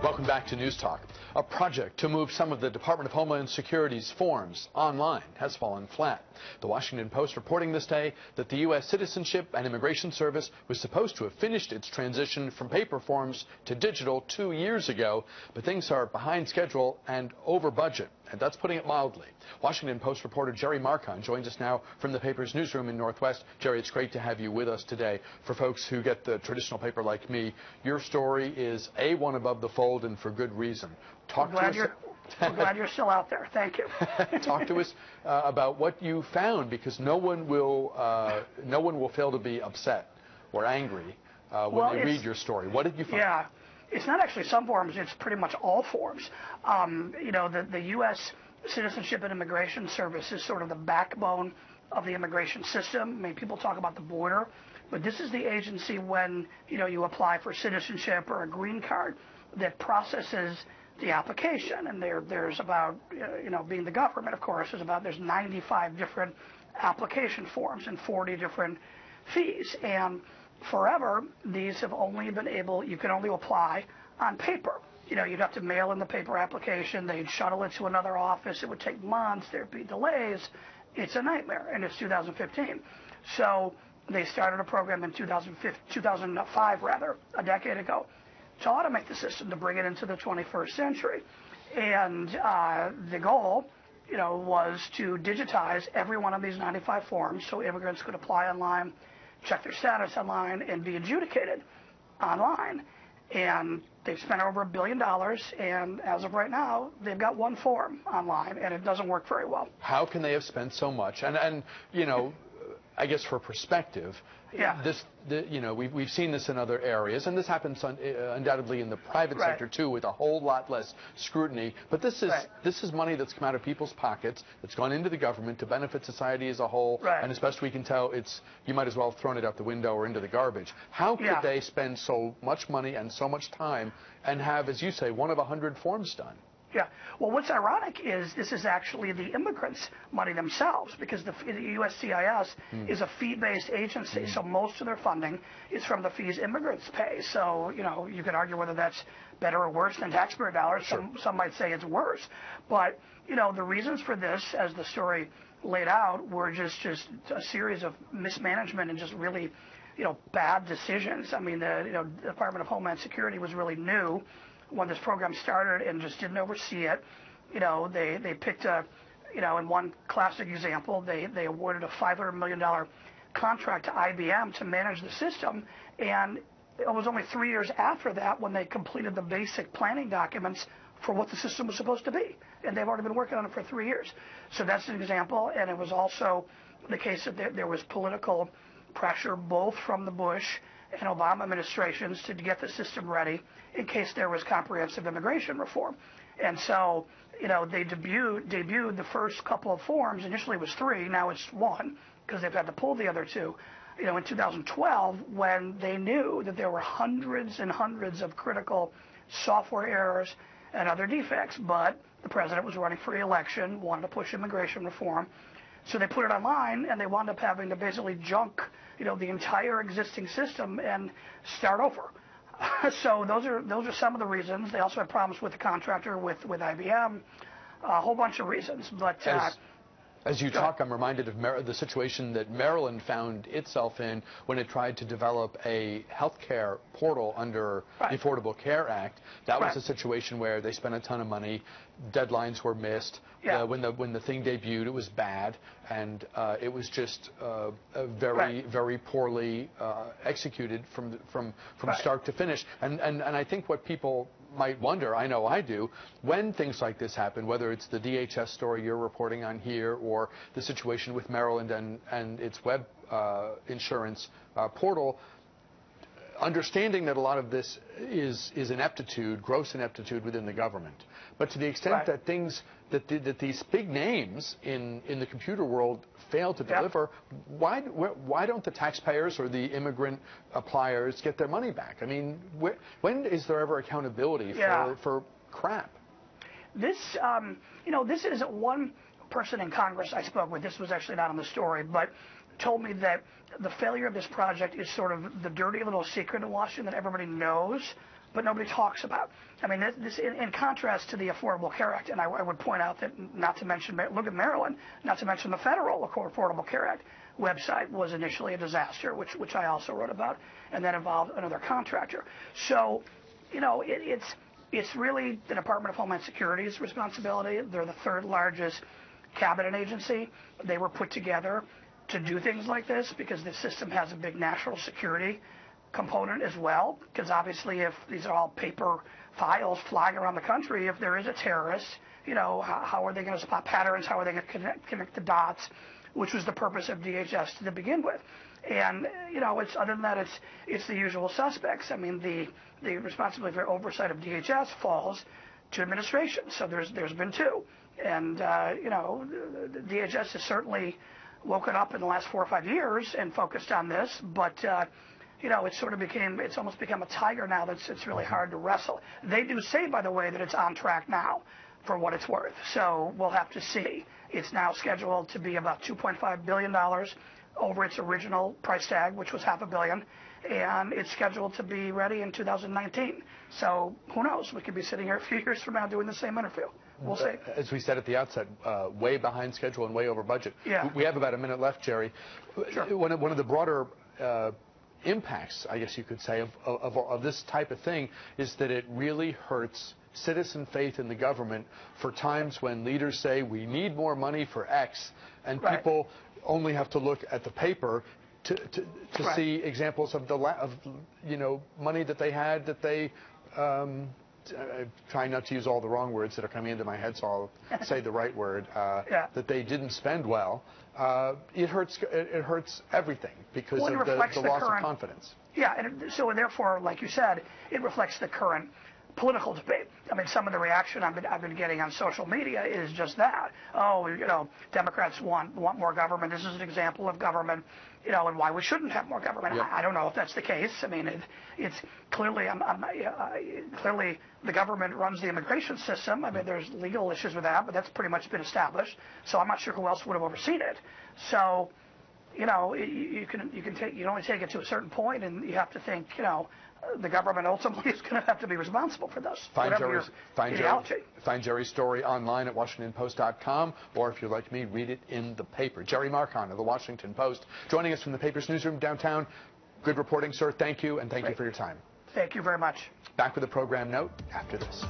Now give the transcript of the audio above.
Welcome back to News Talk. A project to move some of the Department of Homeland Security's forms online has fallen flat. The Washington Post reporting this day that the U.S. Citizenship and Immigration Service was supposed to have finished its transition from paper forms to digital 2 years ago, but things are behind schedule and over budget, and that's putting it mildly. Washington Post reporter Jerry Marcon joins us now from the paper's newsroom in Northwest. Jerry, it's great to have you with us today. For folks who get the traditional paper like me, your story is one above the fold, and for good reason. I'm glad you're still out there. Thank you. Talk to us about what you found, because no one will fail to be upset or angry when they read your story. What did you find? Yeah, it's not actually some forms. It's pretty much all forms. You know, the U.S. Citizenship and Immigration Service is sort of the backbone of the immigration system. I mean, people talk about the border, but this is the agency when, you know, you apply for citizenship or a green card that processes the application. And there's about, you know, being the government, of course, there's 95 different application forms and 40 different fees. And forever, these have only been you can only apply on paper. You know, you'd have to mail in the paper application, they'd shuttle it to another office, it would take months, there'd be delays. It's a nightmare, and it's 2015. So they started a program in 2005, a decade ago, to automate the system, to bring it into the 21st century. And the goal, you know, was to digitize every one of these 95 forms so immigrants could apply online, check their status online, and be adjudicated online. And they've spent over $1 billion, and as of right now, they've got one form online, and it doesn't work very well. How can they have spent so much? And you know, I guess for perspective, you know, we've seen this in other areas, and this happens undoubtedly in the private sector too, with a whole lot less scrutiny. But this is money that's come out of people's pockets, that's gone into the government to benefit society as a whole, and as best we can tell, you might as well have thrown it out the window or into the garbage. How could they spend so much money and so much time and have, as you say, one of 100 forms done? Yeah. Well, what's ironic is this is actually the immigrants' money themselves, because the USCIS is a fee-based agency, so most of their funding is from the fees immigrants pay. So, you know, you could argue whether that's better or worse than taxpayer dollars. Some might say it's worse. But, you know, the reasons for this, as the story laid out, were just a series of mismanagement and just really, you know, bad decisions. I mean, the Department of Homeland Security was really new when this program started and just didn't oversee it. You know, they picked in one classic example, they awarded a $500 million contract to IBM to manage the system, and it was only 3 years after that when they completed the basic planning documents for what the system was supposed to be, and they've already been working on it for 3 years. So that's an example, and it was also the case that there was political pressure both from the Bush and Obama administrations to get the system ready in case there was comprehensive immigration reform. And so, you know, they debuted the first couple of forms. Initially it was 3, now it's 1, because they've had to pull the other 2. You know, in 2012, when they knew that there were hundreds and hundreds of critical software errors and other defects, but the president was running for re-election, wanted to push immigration reform. So they put it online, and they wound up having to basically junk, you know, the entire existing system and start over. So those are some of the reasons. They also had problems with the contractor, with IBM, a whole bunch of reasons. But as you talk, I'm reminded of the situation that Maryland found itself in when it tried to develop a healthcare portal under the Affordable Care Act. That was a situation where they spent a ton of money, deadlines were missed. When the thing debuted, it was bad, and it was just very poorly executed from start to finish. And I think what people might wonder, I know I do, when things like this happen, whether it's the DHS story you're reporting on here or the situation with Maryland and its web insurance portal, understanding that a lot of this is ineptitude, gross ineptitude within the government. But to the extent that that these big names in the computer world fail to deliver, why don't the taxpayers or the immigrant appliers get their money back? I mean, when is there ever accountability for crap? This, you know, this is one person in Congress I spoke with. This was actually not on the story, but told me that the failure of this project is sort of the dirty little secret in Washington that everybody knows, but nobody talks about. I mean, this in contrast to the Affordable Care Act, and I would point out that not to mention, look at Maryland, not to mention the federal Affordable Care Act website was initially a disaster, which I also wrote about, and that involved another contractor. So, you know, it's really the Department of Homeland Security's responsibility. They're the third largest cabinet agency. They were put together to do things like this because the system has a big national security component as well, because obviously if these are all paper files flying around the country, if there is a terrorist, you know, how are they going to spot patterns? How are they going to connect the dots? Which was the purpose of DHS to begin with. And, you know, it's other than that, it's the usual suspects. I mean, the responsibility for oversight of DHS falls to administration. So there's been two. And, you know, the DHS has certainly woken up in the last 4 or 5 years and focused on this, but you know, it's almost become a tiger now it's really hard to wrestle. They do say, by the way, that it's on track now, for what it's worth. So we'll have to see. It's now scheduled to be about $2.5 billion over its original price tag, which was $500 million, and it's scheduled to be ready in 2019. So who knows? We could be sitting here a few years from now doing the same interview. We'll see. As we said at the outset, way behind schedule and way over budget. Yeah. We have about a minute left, Jerry. Sure. One of the broader impacts, I guess you could say, of this type of thing is that it really hurts citizen faith in the government for times when leaders say we need more money for X, and right. people only have to look at the paper to right. see examples of you know, money that they had that they I'm trying not to use all the wrong words that are coming into my head, so I'll say the right word, yeah. that they didn't spend well. It hurts everything because of the loss of confidence. Yeah, and so therefore, like you said, it reflects the current political debate. I mean, some of the reaction I've been getting on social media is just that. Oh, you know, Democrats want more government. This is an example of government, you know, and why we shouldn't have more government. Yep. I don't know if that's the case. I mean, it's clearly, clearly the government runs the immigration system. I mean, there's legal issues with that, but that's pretty much been established. So I'm not sure who else would have overseen it. So, you know, you can only take it to a certain point, and you have to think, you know, the government ultimately is going to have to be responsible for this. Find Jerry's story online at WashingtonPost.com, or if you're like me, read it in the paper. Jerry Marcon of the Washington Post, joining us from the paper's newsroom downtown. Good reporting, sir. Thank you, and thank you for your time. Thank you very much. Back with a program note after this.